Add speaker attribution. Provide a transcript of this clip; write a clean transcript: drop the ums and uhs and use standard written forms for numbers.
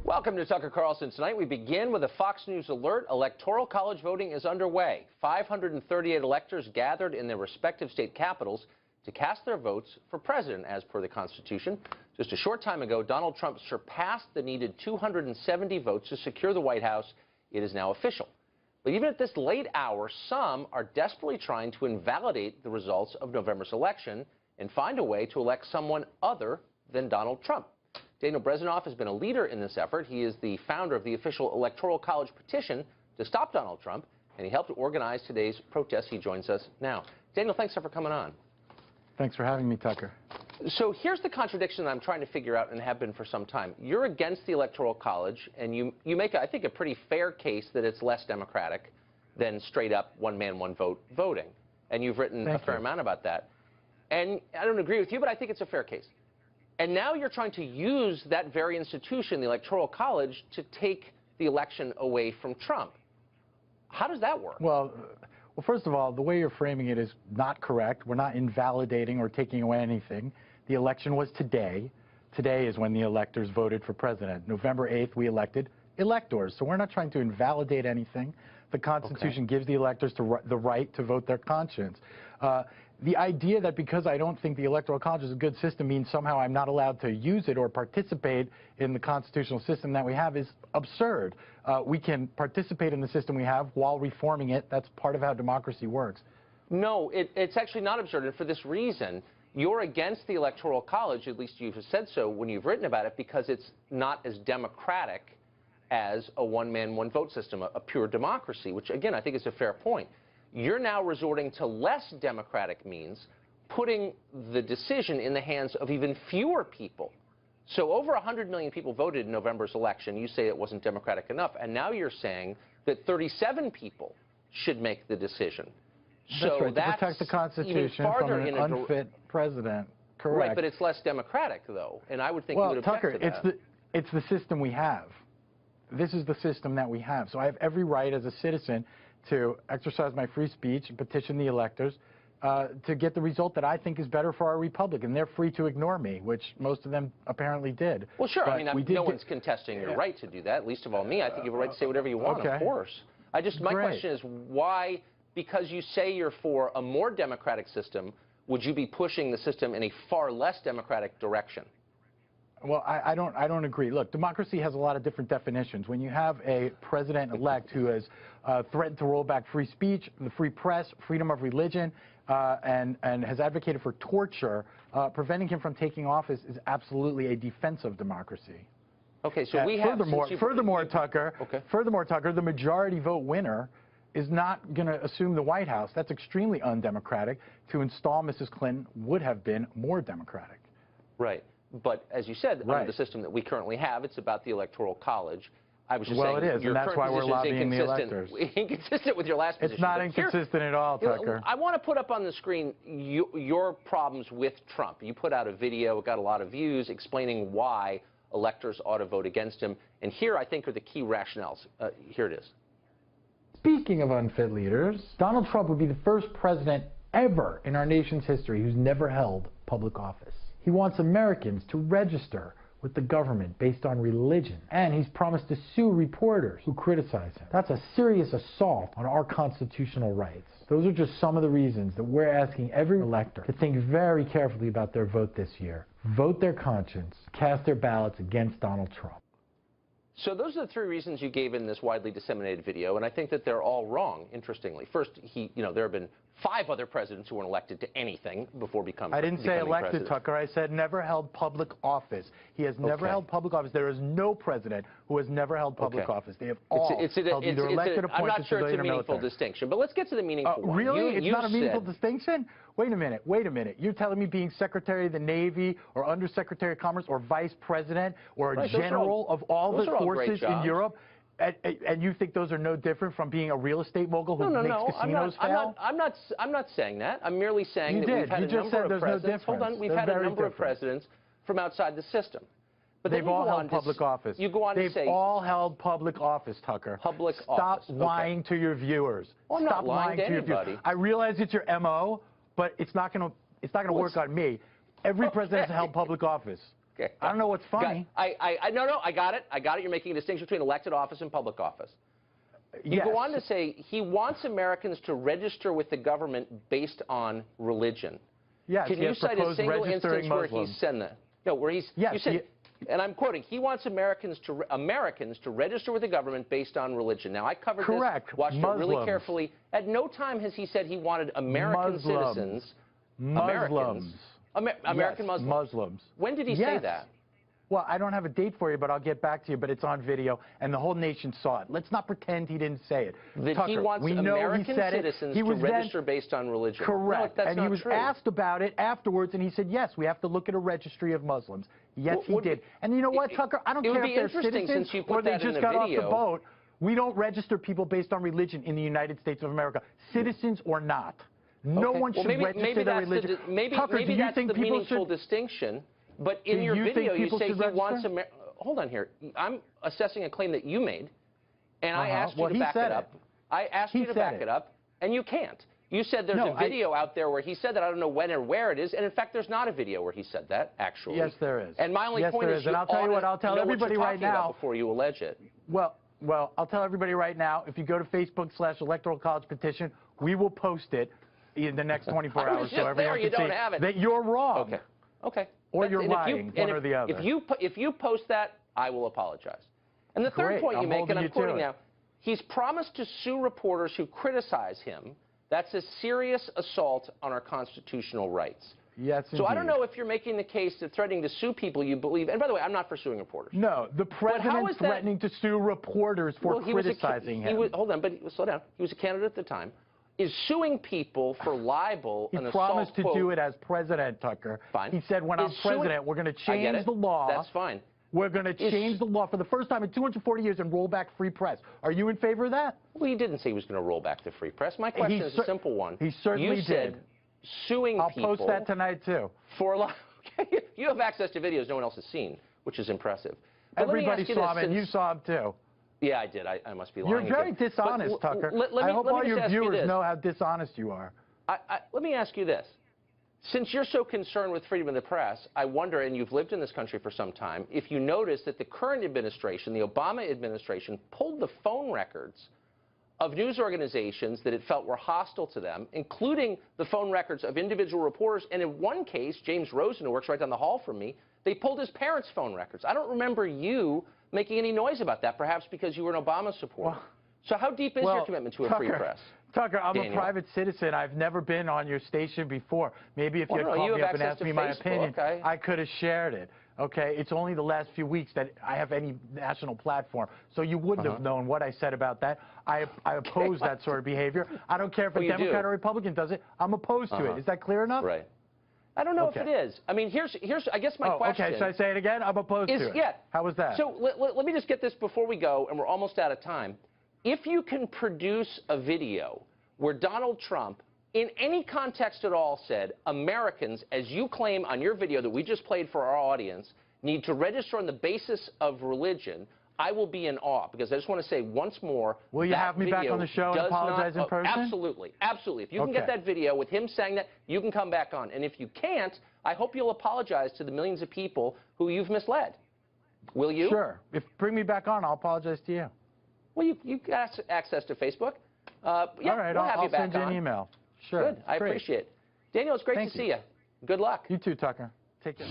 Speaker 1: Welcome to Tucker Carlson Tonight. We begin with a Fox News alert. Electoral college voting is underway. 538 electors gathered in their respective state capitals to cast their votes for president, as per the Constitution. Just a short time ago, Donald Trump surpassed the needed 270 votes to secure the White House. It is now official. But even at this late hour, some are desperately trying to invalidate the results of November's election and find a way to elect someone other than Donald Trump. Daniel Brezenoff has been a leader in this effort. He is the founder of the official Electoral College Petition to stop Donald Trump, and he helped organize today's protest. He joins us now. Daniel, thanks for coming on.
Speaker 2: Thanks for having me, Tucker.
Speaker 1: So here's the contradiction that I'm trying to figure out and have been for some time. You're against the Electoral College, and you make, I think, a pretty fair case that it's less democratic than straight-up one-man, one-vote voting. And you've written a fair amount about that. And I don't agree with you, but I think it's a fair case. And now you're trying to use that very institution, the Electoral College, to take the election away from Trump. How does that work?
Speaker 2: Well, first of all, the way you're framing it is not correct. We're not invalidating or taking away anything. The election was today. Today is when the electors voted for president. November 8th, we elected electors. So we're not trying to invalidate anything. The Constitution gives the electors the right to vote their conscience. The idea that because I don't think the Electoral College is a good system means somehow I'm not allowed to use it or participate in the constitutional system that we have is absurd. We can participate in the system we have while reforming it. That's part of how democracy works.
Speaker 1: No, it's actually not absurd. And for this reason, you're against the Electoral College, at least you've said so when you've written about it, because it's not as democratic as a one-man, one-vote system, a pure democracy, which, again, I think is a fair point. You're now resorting to less democratic means, putting the decision in the hands of even fewer people. So over 100 million people voted in November's election. You say it wasn't democratic enough. And now you're saying that 37 people should make the decision.
Speaker 2: That's right, to protect the Constitution from an unfit president. Correct.
Speaker 1: Right, but it's less democratic, though. And I would think you would object
Speaker 2: Tucker,
Speaker 1: to that.
Speaker 2: it's the system we have. This is the system that we have. So I have every right as a citizen to exercise my free speech and petition the electors to get the result that I think is better for our republic. And they're free to ignore me, which most of them apparently did.
Speaker 1: Well, sure. But I mean, no one's contesting your right to do that, least of all me. I think you have a right to say whatever you want, of course. My question is why, because you say you're for a more democratic system, would you be pushing the system in a far less democratic direction?
Speaker 2: Well, I don't agree. Look, democracy has a lot of different definitions. When you have a president-elect who has threatened to roll back free speech, the free press, freedom of religion, and has advocated for torture, preventing him from taking office is absolutely a defense of democracy.
Speaker 1: Okay, so we have...
Speaker 2: Furthermore, Tucker, the majority vote winner is not going to assume the White House. That's extremely undemocratic. To install Mrs. Clinton would have been more democratic.
Speaker 1: Right. But as you said, under the system that we currently have, it's about the Electoral College. I was just saying,
Speaker 2: it is, and that's why we're lobbying the electors.
Speaker 1: Inconsistent with your last position.
Speaker 2: It's not inconsistent at all, Tucker.
Speaker 1: I want to put up on the screen your problems with Trump. You put out a video, it got a lot of views, explaining why electors ought to vote against him. And here, I think, are the key rationales. Here it is.
Speaker 3: Speaking of unfit leaders, Donald Trump would be the first president ever in our nation's history who's never held public office. He wants Americans to register with the government based on religion, and he's promised to sue reporters who criticize him. That's a serious assault on our constitutional rights. Those are just some of the reasons that we're asking every elector to think very carefully about their vote this year. Vote their conscience, cast their ballots against Donald Trump.
Speaker 1: So those are the three reasons you gave in this widely disseminated video, and I think that they're all wrong, interestingly. First, there have been 5 other presidents who weren't elected to anything before becoming president.
Speaker 2: I didn't say elected, Tucker. I said never held public office. He has never held public office. There is no president who has never held public office. They have all held either elected, appointed,
Speaker 1: I'm not sure it's a meaningful
Speaker 2: military
Speaker 1: distinction, but let's get to the meaningful one.
Speaker 2: Really? It's not a meaningful distinction? Wait a minute. You're telling me being Secretary of the Navy or Undersecretary of Commerce or Vice President or a general of all the forces in Europe, and you think those are no different from being a real estate mogul who makes casinos fail?
Speaker 1: I'm not saying that. I'm merely saying that we've had a number of presidents. Hold on, we've had a number of presidents from outside the system. But
Speaker 2: they've all held public office.
Speaker 1: You go on to say...
Speaker 2: They've all held public office, Tucker. Stop lying to your viewers.
Speaker 1: Well, I'm not lying to anybody.
Speaker 2: I realize it's your MO, but it's not going to work on me. Every president has held public office.
Speaker 1: Okay.
Speaker 2: I don't know what's funny.
Speaker 1: No, I got it. I got it. You're making a distinction between elected office and public office. You go on to say he wants Americans to register with the government based on religion.
Speaker 2: Yes,
Speaker 1: Can you cite a single instance where he's said that? No, where he's.
Speaker 2: Yes,
Speaker 1: you said, and I'm quoting. He wants Americans to register with the government based on religion. Now I covered
Speaker 2: Correct.
Speaker 1: this, watched
Speaker 2: Muslims.
Speaker 1: it really carefully. At no time has he said he wanted American citizens.
Speaker 2: Muslims.
Speaker 1: American
Speaker 2: yes,
Speaker 1: Muslims.
Speaker 2: Muslims.
Speaker 1: When did he say that?
Speaker 2: Well, I don't have a date for you, but I'll get back to you. But it's on video, and the whole nation saw it. Let's not pretend he didn't say it.
Speaker 1: That
Speaker 2: Tucker,
Speaker 1: he wants American citizens to register based on religion.
Speaker 2: Correct.
Speaker 1: No, that's
Speaker 2: and
Speaker 1: not
Speaker 2: he was
Speaker 1: true.
Speaker 2: asked about it afterwards, and he said, yes, we have to look at a registry of Muslims. Yes, he did. And you know what, Tucker? I don't care if they're citizens or they just got off the boat. We don't register people based on religion in the United States of America, citizens or not. No one should register their religion.
Speaker 1: Tucker, do you think people should distinction? But in your video, you say he wants America. Hold on here. I'm assessing a claim that you made, and I asked you to back it up. I asked you to back it up, and you can't. You said there's a video out there where he said that. I don't know when or where it is, and in fact, there's not a video where he said that, actually.
Speaker 2: Yes, there is.
Speaker 1: And my only point is,
Speaker 2: and I'll tell you what, I'll tell everybody right now
Speaker 1: before you allege it.
Speaker 2: Well, I'll tell everybody right now. If you go to Facebook/Electoral College Petition, we will post it in the next 24 hours, so everyone can see that you're wrong.
Speaker 1: Okay. Okay.
Speaker 2: Or you're lying, one or the other.
Speaker 1: If you post that, I will apologize. And the third point you make, and I'm quoting now, he's promised to sue reporters who criticize him. That's a serious assault on our constitutional rights.
Speaker 2: Yes, indeed.
Speaker 1: So I don't know if you're making the case that threatening to sue people you believe, and by the way, I'm not for suing reporters.
Speaker 2: No, the president's threatening to sue reporters for criticizing him.
Speaker 1: Hold on, but slow down. He was a candidate at the time. Is suing people for libel and assault.
Speaker 2: He promised to do it as president, Tucker.
Speaker 1: Fine.
Speaker 2: He said, when I'm president, we're going to change the law.
Speaker 1: That's fine.
Speaker 2: We're going to change the law for the first time in 240 years and roll back free press. Are you in favor of that?
Speaker 1: Well, he didn't say he was going to roll back the free press. My question is a simple one.
Speaker 2: He certainly did.
Speaker 1: You said suing people.
Speaker 2: I'll post that tonight, too.
Speaker 1: Okay. You have access to videos no one else has seen, which is impressive. But
Speaker 2: everybody saw him, and you saw him, too.
Speaker 1: Yeah, I did. I must be lying.
Speaker 2: You're very dishonest, Tucker. I hope all your viewers know how dishonest you are.
Speaker 1: Let me ask you this. Since you're so concerned with freedom of the press, I wonder, and you've lived in this country for some time, if you notice that the current administration, the Obama administration, pulled the phone records of news organizations that it felt were hostile to them, including the phone records of individual reporters. And in one case, James Rosen, who works right down the hall from me, they pulled his parents' phone records. I don't remember you making any noise about that, perhaps because you were an Obama supporter. So how deep is your commitment to a free press?
Speaker 2: Tucker, I'm a private citizen. I've never been on your station before. Maybe if you had called me up and asked me my opinion, I could have shared it. Okay, it's only the last few weeks that I have any national platform, so you wouldn't have known what I said about that. I oppose that sort of behavior. I don't care if a Democrat or Republican does it. I'm opposed to it. Is that clear enough?
Speaker 1: Right. I don't know if it is. I mean, here's I guess my question.
Speaker 2: Okay, should I say it again? I'm opposed to it.
Speaker 1: Yeah.
Speaker 2: How was that?
Speaker 1: So let me just get this before we go, and we're almost out of time. If you can produce a video where Donald Trump, in any context at all, said Americans, as you claim on your video that we just played for our audience, need to register on the basis of religion, I will be in awe, because I just want to say once more,
Speaker 2: will you have me back on the show and apologize in person?
Speaker 1: Absolutely. Absolutely. If you can get that video with him saying that, you can come back on. And if you can't, I hope you'll apologize to the millions of people who you've misled. Will you?
Speaker 2: Sure. Bring me back on, I'll apologize to you.
Speaker 1: Well, you got access to Facebook. Yeah,
Speaker 2: all right,
Speaker 1: we'll have you back
Speaker 2: I'll send you an email. Sure.
Speaker 1: Good. I appreciate it. Daniel, it's great to see you. Good luck.
Speaker 2: You too, Tucker. Take care.